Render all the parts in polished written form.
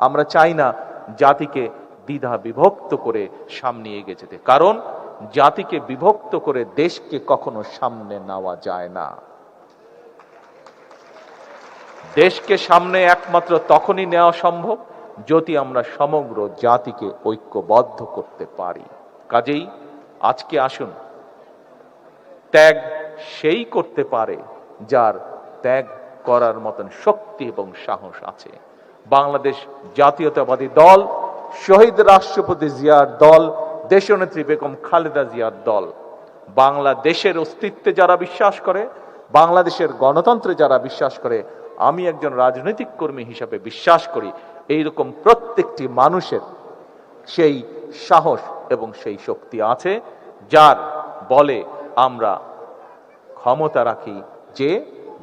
আমরা চাই না জাতিকে দ্বিধা বিভক্ত করে সামনে এগিয়ে যেতে, কারণ জাতিকে বিভক্ত করে দেশকে কখনো সামনে নেওয়া যায় না। দেশকে সামনে একমাত্র তখনই নেওয়া সম্ভব যদি আমরা সমগ্র জাতিকে ঐক্যবদ্ধ করতে পারি। কাজেই আজকে আসুন, ত্যাগ সেই করতে পারে যার ত্যাগ করার মতন শক্তি এবং সাহস আছে। বাংলাদেশ জাতীয়তাবাদী দল, শহীদ রাষ্ট্রপতি জিয়ার দল, দেশনেত্রী বেগম খালেদা জিয়ার দল বাংলাদেশের অস্তিত্বে যারা বিশ্বাস করে, বাংলাদেশের গণতন্ত্রে যারা বিশ্বাস করে, আমি একজন রাজনৈতিক কর্মী হিসাবে বিশ্বাস করি এইরকম প্রত্যেকটি মানুষের সেই সাহস এবং সেই শক্তি আছে যার বলে আমরা ক্ষমতা রাখি যে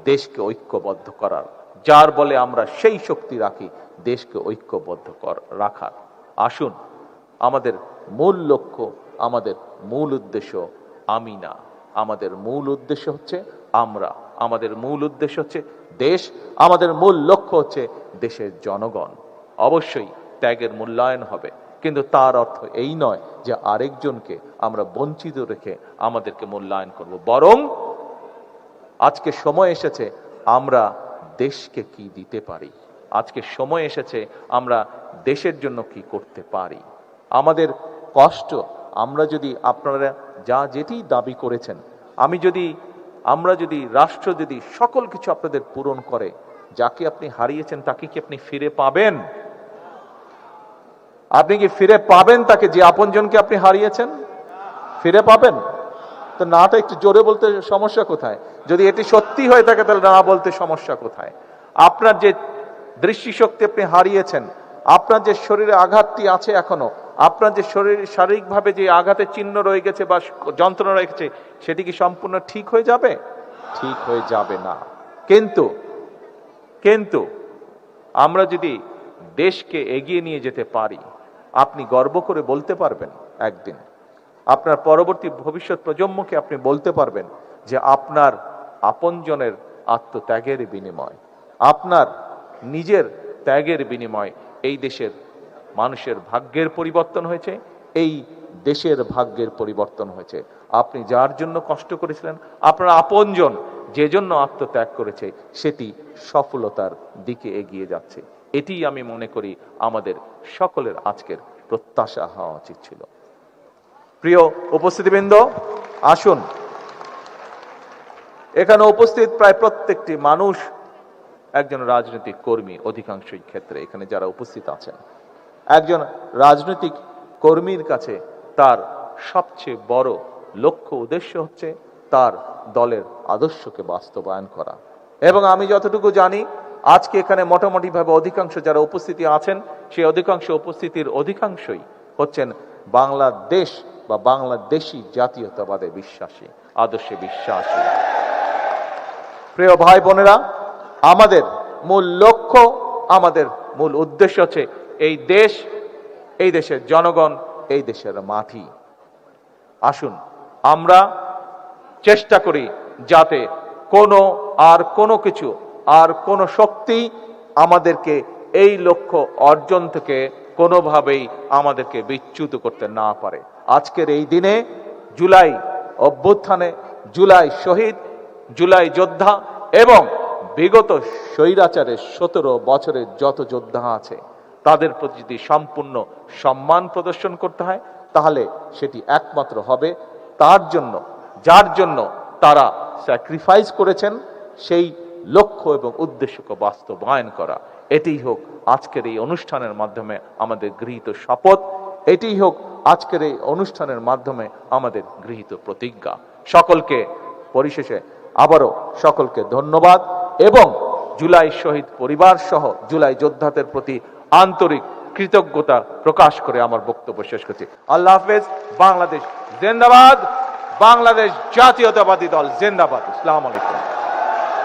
দেশকে ঐক্যবদ্ধ করার, যার বলে আমরা সেই শক্তি রাখি দেশকে ঐক্যবদ্ধ রাখার। আসুন, আমাদের মূল লক্ষ্য, আমাদের মূল উদ্দেশ্য আমি না, আমাদের মূল উদ্দেশ্য হচ্ছে আমরা, আমাদের মূল উদ্দেশ্য হচ্ছে দেশ, আমাদের মূল লক্ষ্য হচ্ছে দেশের জনগণ। অবশ্যই ত্যাগের মূল্যায়ন হবে, কিন্তু তার অর্থ এই নয় যে আরেকজনকে আমরা বঞ্চিত রেখে আমাদেরকে মূল্যায়ন করব। বরং আজকে সময় এসেছে আমরা দেশকে কি দিতে পারি, আজকে সময় এসেছে আমরা দেশের জন্য কি করতে পারি। আমাদের কষ্ট, আমরা যদি আপনারা যা যেটি দাবি করেছেন, আমরা যদি রাষ্ট্র যদি সকল কিছু আপনাদের পূরণ করে, যাকে আপনি হারিয়েছেন তাকে কি আপনি ফিরে পাবেন? আপনি কি ফিরে পাবেন তাকে, যে আপনজনকে আপনি হারিয়েছেন? ফিরে পাবেন তো? নাটা একটু জোরে বলতে সমস্যা কোথায়? যদি এটি সত্যি হয়ে থাকে তাহলে না বলতে সমস্যা কোথায়? আপনার যে দৃষ্টিশক্তি আপনি হারিয়েছেন, আপনার যে শরীরে আঘাতটি আছে এখনো, আপনার যে শরীর শারীরিকভাবে যে আঘাতের চিহ্ন রয়ে গেছে বা যন্ত্রণা রয়ে গেছে, সেটি কি সম্পূর্ণ ঠিক হয়ে যাবে? ঠিক হয়ে যাবে না। কিন্তু আমরা যদি দেশকে এগিয়ে নিয়ে যেতে পারি, আপনি গর্ব করে বলতে পারবেন, একদিন আপনার পরবর্তী ভবিষ্যৎ প্রজন্মকে আপনি বলতে পারবেন যে আপনার আপনজনের আত্মত্যাগের বিনিময়, আপনার নিজের ত্যাগের বিনিময় এই দেশের মানুষের ভাগ্যের পরিবর্তন হয়েছে, এই দেশের ভাগ্যের পরিবর্তন হয়েছে। আপনি যার জন্য কষ্ট করেছিলেন, আপনার আপনজন যে জন্য আত্মত্যাগ করেছে, সেটি সফলতার দিকে এগিয়ে যাচ্ছে। এটি আমি মনে করি আমাদের সকলের আজকের প্রত্যাশা হওয়া উচিত ছিল। প্রিয় উপস্থিতিবৃন্দ, আসুন, এখানে উপস্থিত প্রায় প্রত্যেকটি মানুষ একজন রাজনৈতিক কর্মী। অধিকাংশই ক্ষেত্রে এখানে যারা উপস্থিত আছেন, একজন রাজনৈতিক কর্মীর কাছে তার সবচেয়ে বড় লক্ষ্য উদ্দেশ্য হচ্ছে তার দলের আদর্শকে বাস্তবায়ন করা। এবং আমি যতটুকু জানি, আজকে এখানে মোটামুটি ভাবে অধিকাংশ যারা উপস্থিতি আছেন, সেই অধিকাংশ উপস্থিতির অধিকাংশই হচ্ছেন বাংলাদেশ বা বাংলাদেশী জাতীয়তাবাদে বিশ্বাসী, আদর্শে বিশ্বাসী। প্রিয় ভাই বোনেরা, আমাদের মূল লক্ষ্য, আমাদের মূল উদ্দেশ্য হচ্ছে এই দেশ, এই দেশের জনগণ, এই দেশের মাটি। আসুন আমরা চেষ্টা করি যাতে কোনো কিছু আর কোনো শক্তি আমাদেরকে এই লক্ষ্য অর্জন থেকে কোনোভাবেই আমাদেরকে বিচ্যুত করতে না পারে। আজকের এই দিনে জুলাই অভ্যুত্থানে, জুলাই শহীদ, জুলাই যোদ্ধা এবং বিগত স্বৈরাচারের 17 বছরের যত যোদ্ধা আছে, তাদের প্রতি যদি সম্পূর্ণ সম্মান প্রদর্শন করতে হয়, তাহলে সেটি একমাত্র হবে তার জন্য, যার জন্য তারা স্যাক্রিফাইস করেছেন, সেই লক্ষ্য এবং উদ্দেশ্যকে বাস্তবায়ন করা। এটাই হোক আজকের এই অনুষ্ঠানের মাধ্যমে আমাদের গৃহীত শপথ, এটাই হোক আজকের এই অনুষ্ঠানের মাধ্যমে আমাদের গৃহীত প্রতিজ্ঞা। সকলকে পরিশেষে আবারও সকলকে ধন্যবাদ এবং জুলাই শহীদ পরিবার সহ জুলাই যোদ্ধাদের প্রতি আন্তরিক কৃতজ্ঞতা প্রকাশ করে আমার বক্তব্য শেষ করছি। আল্লাহ হাফেজ। বাংলাদেশ জিন্দাবাদ, বাংলাদেশ জাতীয়তাবাদী দল জিন্দাবাদ। আসসালামু আলাইকুম।